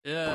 Yeah.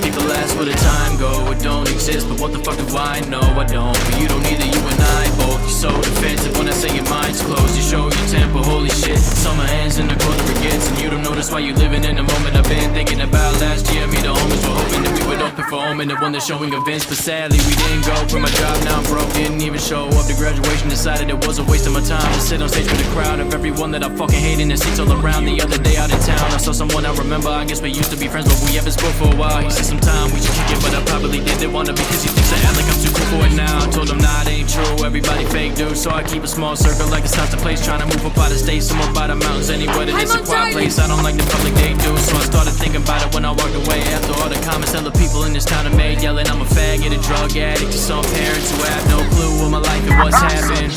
People ask where the time go, it don't exist, but what the fuck do I know? I don't, but you don't either, you and I both. You're so defensive when I say your mind's closed. You show your temper, holy shit. Summer ends and the colder it gets, and you don't notice why you living in the moment. I've been thinking about last year, me the homies were hoping that we would open for home and the one that's showing events, but sadly we didn't go. For my job now I'm broke, didn't even show up to graduation. Decided it was a waste of my time to sit on stage with a crowd of everyone that I fucking hate in the seats all around. The other day out in town I saw someone I remember, I guess we used to be friends but we haven't spoke for a while. He said sometime we should kick it, but I probably didn't want to because he thinks I act like I'm too cool for it now. I told him nah, it ain't true, everybody fake dude, so I keep a small circle like it's not the place. Trying to move up out of state, somewhere by the mountains, anywhere that it's a quiet place. I don't like the public they do, so I started thinking about it when I walked away. After all the comments hella people in this town have made, yelling I'm a faggot, a drug addict to some parents who have no clue what my life and what's happened.